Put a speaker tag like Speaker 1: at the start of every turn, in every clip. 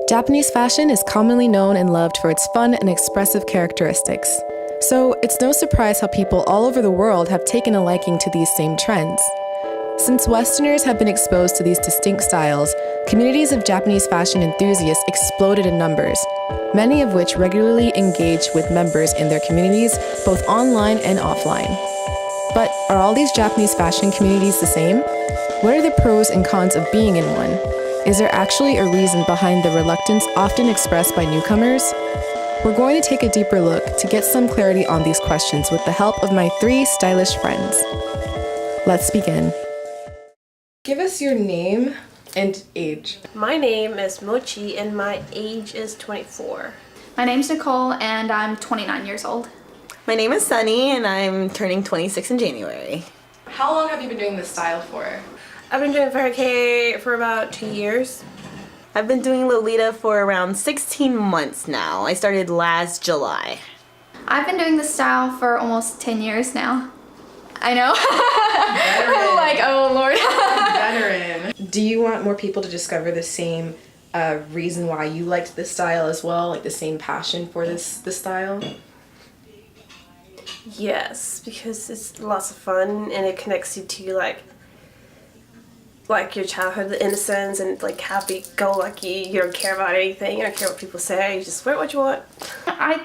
Speaker 1: Japanese fashion is commonly known and loved for its fun and expressive characteristics. So it's no surprise how people all over the world have taken a liking to these same trends. Since Westerners have been exposed to these distinct styles, communities of Japanese fashion enthusiasts exploded in numbers, many of which regularly engage with members in their communities, both online and offline. But are all these Japanese fashion communities the same? What are the pros and cons of being in one? Is there actually a reason behind the reluctance often expressed by newcomers? We're going to take a deeper look to get some clarity on these questions with the help of my 3 stylish friends. Let's begin. Give us your name and age.
Speaker 2: My name is Mochi and my age is 24.
Speaker 3: My name's Nicole and I'm 29 years old.
Speaker 4: My name is Sunny and I'm turning 26 in January.
Speaker 1: How long have you been doing this style for?
Speaker 2: I've been doing fur K for about 2 years.
Speaker 4: I've been doing Lolita for around 16 months now. I started last July.
Speaker 3: I've been doing this style for almost 10 years now. I know.
Speaker 1: Veteran.
Speaker 3: Like, oh Lord.
Speaker 1: Veteran. Do you want more people to discover the same reason why you liked this style as well? Like the same passion for this style?
Speaker 2: Yes, because it's lots of fun and it connects you to like your childhood, the innocence and like happy-go-lucky. You don't care about anything. You don't care what people say. You just wear what you want.
Speaker 3: I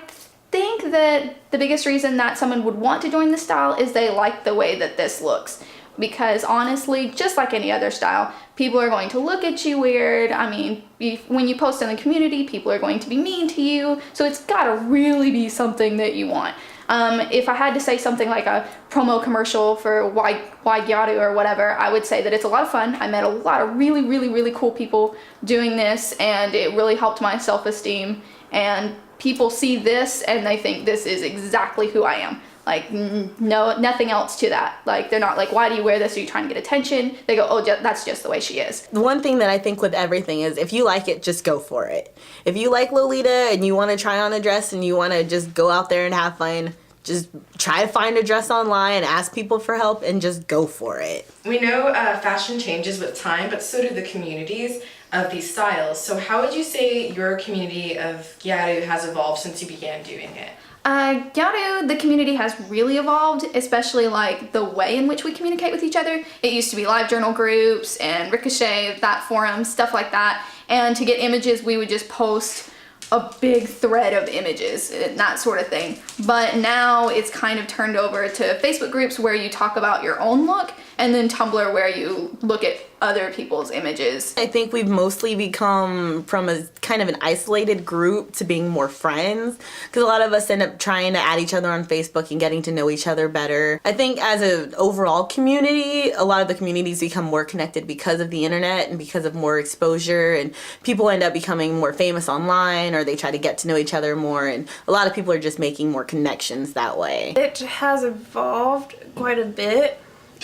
Speaker 3: think that the biggest reason that someone would want to join the style is they like the way that this looks. Because honestly, just like any other style, people are going to look at you weird. I mean, when you post in the community, people are going to be mean to you. So it's gotta really be something that you want. If I had to say something like a promo commercial for why gyaru or whatever, I would say that it's a lot of fun. I met a lot of really cool people doing this and it really helped my self-esteem. And people see this and they think this is exactly who I am. Like, no, nothing else to that. Like, they're not like, why do you wear this? Are you trying to get attention? They go, oh, that's just the way she is.
Speaker 4: The one thing that I think with everything is if you like it, just go for it. If you like Lolita and you want to try on a dress and you want to just go out there and have fun, just try to find a dress online, ask people for help, and just go for it.
Speaker 1: We know fashion changes with time, but so do the communities of these styles. So how would you say your community of gyaru has evolved since you began doing it?
Speaker 3: Gyaru, the community has really evolved, especially like the way in which we communicate with each other. It used to be live journal groups and Ricochet, that forum, stuff like that. And to get images, we would just post a big thread of images and that sort of thing. But now it's kind of turned over to Facebook groups where you talk about your own look, and then Tumblr where you look at other people's images.
Speaker 4: I think we've mostly become from a kind of an isolated group to being more friends, because a lot of us end up trying to add each other on Facebook and getting to know each other better. I think as an overall community, a lot of the communities become more connected because of the internet and because of more exposure, and people end up becoming more famous online, or they try to get to know each other more, and a lot of people are just making more connections that way.
Speaker 2: It has evolved quite a bit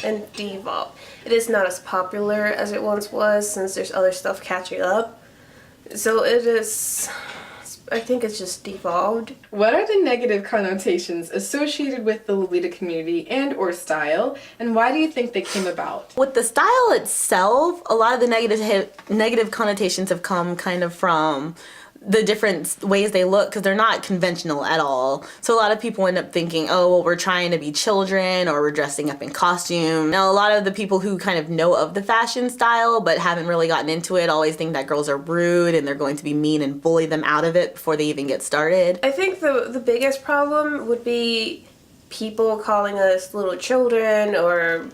Speaker 2: and devolved. It is not as popular as it once was since there's other stuff catching up. So it is, I think it's just devolved.
Speaker 1: What are the negative connotations associated with the Lolita community and or style, and why do you think they came about?
Speaker 4: With the style itself, a lot of the negative connotations have come kind of from the different ways they look, because they're not conventional at all. So a lot of people end up thinking, oh, well, we're trying to be children, or we're dressing up in costume. Now, a lot of the people who kind of know of the fashion style but haven't really gotten into it always think that girls are rude and they're going to be mean and bully them out of it before they even get started.
Speaker 2: I think the biggest problem would be people calling us little children, or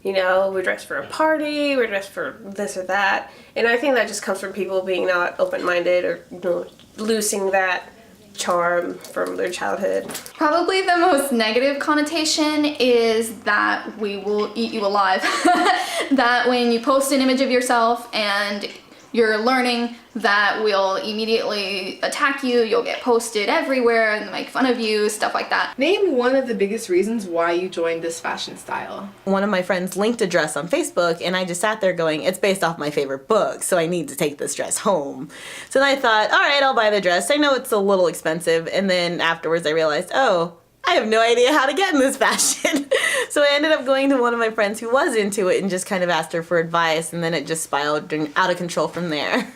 Speaker 2: you know, we're dressed for a party, we're dressed for this or that. And I think that just comes from people being not open-minded, or you know, losing that charm from their childhood.
Speaker 3: Probably the most negative connotation is that we will eat you alive. That when you post an image of yourself and you're learning, that will immediately attack you, you'll get posted everywhere and make fun of you, stuff like that.
Speaker 1: Name one of the biggest reasons why you joined this fashion style.
Speaker 4: One of my friends linked a dress on Facebook, and I just sat there going, it's based off my favorite book, so I need to take this dress home. So then I thought, all right, I'll buy the dress. I know it's a little expensive, and then afterwards I realized, oh, I have no idea how to get in this fashion. So I ended up going to one of my friends who was into it and just kind of asked her for advice, and then it just spiraled out of control from there.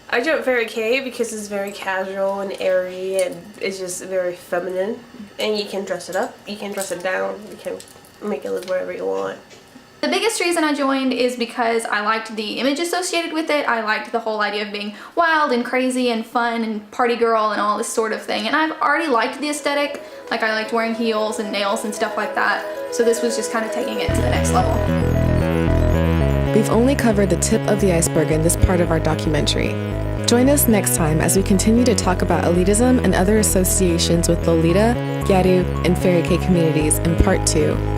Speaker 2: I joined Fairy K because it's very casual and airy and it's just very feminine. And you can dress it up, you can dress it down, you can make it look whatever you want.
Speaker 3: The biggest reason I joined is because I liked the image associated with it. I liked the whole idea of being wild and crazy and fun and party girl and all this sort of thing. And I've already liked the aesthetic. Like, I liked wearing heels and nails and stuff like that. So this was just kind of taking it to the next level.
Speaker 1: We've only covered the tip of the iceberg in this part of our documentary. Join us next time as we continue to talk about elitism and other associations with Lolita, gyaru, and Fairy K communities in part 2.